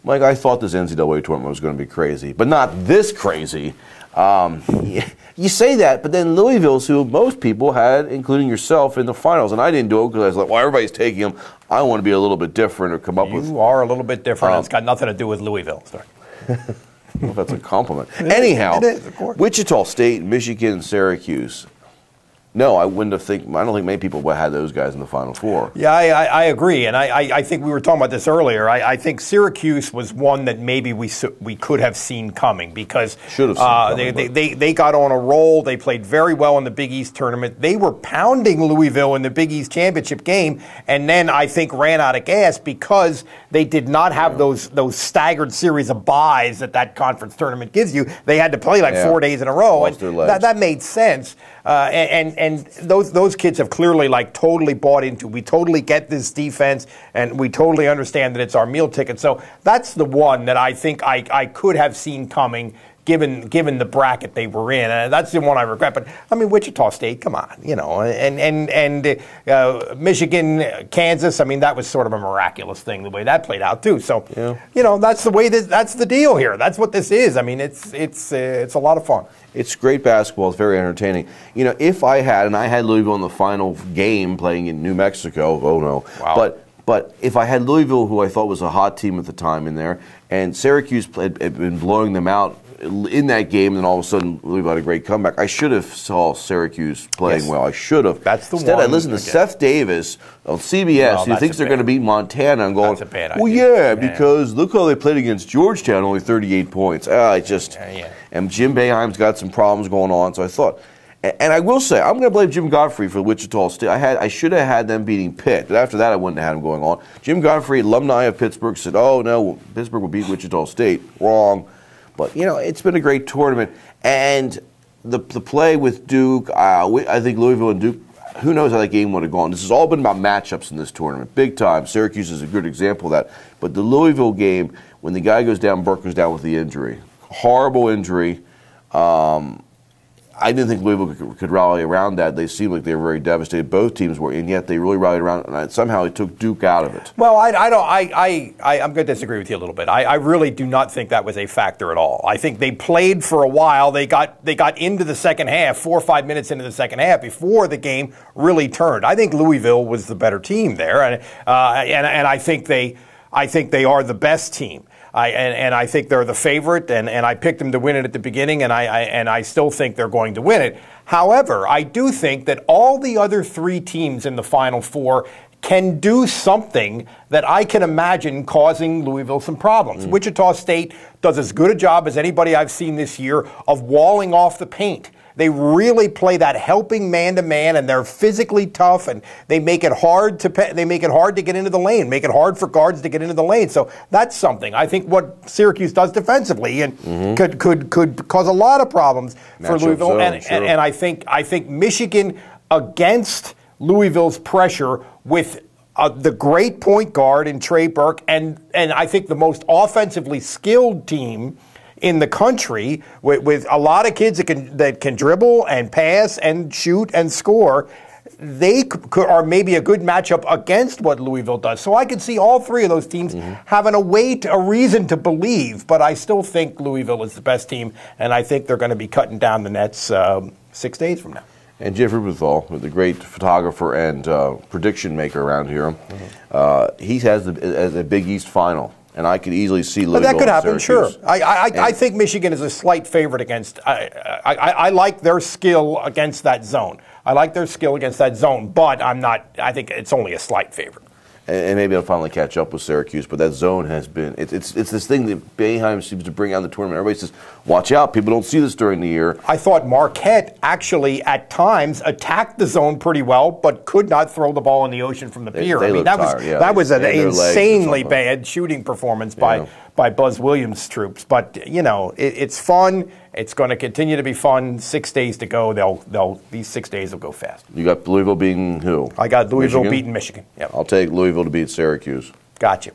Mike, I thought this NCAA tournament was going to be crazy, but not this crazy. You say that, but then Louisville's, who most people had, including yourself, in the finals, and I didn't do it because I was like, well, everybody's taking them. I want to be a little bit different or come up with... You are a little bit different. It's got nothing to do with Louisville. Sorry. Well, that's a compliment. Anyhow, it is, of course. Wichita State, Michigan, and Syracuse. No, I wouldn't have I don't think many people would have had those guys in the Final Four. Yeah, I agree, and I think we were talking about this earlier. I think Syracuse was one that maybe we could have seen coming because Should have seen coming, they got on a roll. They played very well in the Big East tournament. They were pounding Louisville in the Big East championship game, and then I think ran out of gas because they did not have those staggered series of byes that conference tournament gives you. They had to play 4 days in a row, and that made sense. And those kids have clearly totally bought into. We totally get this defense, and we totally understand that it's our meal ticket. So that's the one that I think I could have seen coming, given the bracket they were in. And that's the one I regret. But I mean, Wichita State, come on, and Michigan, Kansas. I mean, that was sort of a miraculous thing the way that played out too. So that's the way that's the deal here. That's what this is. I mean, it's a lot of fun. It's great basketball. It's very entertaining. If I had Louisville in the final game playing in New Mexico, oh no. Wow. But if I had Louisville, who I thought was a hot team at the time in there, and Syracuse had been blowing them out in that game, and then all of a sudden Louisville had a great comeback, I should have saw Syracuse playing well. I should have. That's the Instead, one. I listened to Seth Davis on CBS, who thinks they're going to beat Montana, and going, that's a bad idea. well, yeah, because look how they played against Georgetown, only 38 points. And Jim Boeheim's got some problems going on, so I thought. And I will say, I'm going to blame Jim Godfrey for Wichita State. I should have had them beating Pitt, but after that, I wouldn't have had them going on. Jim Godfrey, alumni of Pittsburgh, said, oh, no, Pittsburgh will beat Wichita State. Wrong. But, it's been a great tournament. And the play with Duke, I think Louisville and Duke, who knows how that game would have gone. This has all been about matchups in this tournament, big time. Syracuse is a good example of that. But the Louisville game, when the guy goes down, Burke goes down with the injury. Horrible injury. I didn't think Louisville could rally around that. They seemed like they were very devastated. Both teams were, and yet they really rallied around, and somehow it took Duke out of it. Well, I'm going to disagree with you a little bit. I really do not think that was a factor at all. I think they played for a while. They got into the second half, 4 or 5 minutes into the second half, before the game really turned. I think Louisville was the better team there, and I think they are the best team. I think they're the favorite, and I picked them to win it at the beginning, and I still think they're going to win it. However, I do think that all the other three teams in the Final Four can do something that I can imagine causing Louisville some problems. Wichita State does as good a job as anybody I've seen this year of walling off the paint. They really play that helping man-to-man, and they're physically tough, and they make it hard to get into the lane, make it hard for guards to get into the lane. So that's something. I think what Syracuse does defensively and could cause a lot of problems for Louisville. Zone, and I think Michigan against Louisville's pressure with the great point guard in Trey Burke, and I think the most offensively skilled team in the country, with a lot of kids that can dribble and pass and shoot and score, they are maybe a good matchup against what Louisville does. So I could see all three of those teams having a reason to believe, but I still think Louisville is the best team, and I think they're going to be cutting down the nets 6 days from now. And Jeff Rubenthal, the great photographer and prediction maker around here, he has a Big East final. And I could easily see Louisville. But that could happen, Syracuse. sure. I think Michigan is a slight favorite against. I like their skill against that zone. But I'm not. I think it's only a slight favorite. And maybe I'll finally catch up with Syracuse, but that zone has been, it's this thing that Boeheim seems to bring out in the tournament. Everybody says, watch out, people don't see this during the year. I thought Marquette actually, at times, attacked the zone pretty well, but could not throw the ball in the ocean from the pier. That was an insanely bad shooting performance by Buzz Williams' troops. But, it's fun. It's going to continue to be fun. 6 days to go. These 6 days will go fast. You got Louisville beating who? I got Louisville beating Michigan. Yep. I'll take Louisville to beat Syracuse. Gotcha.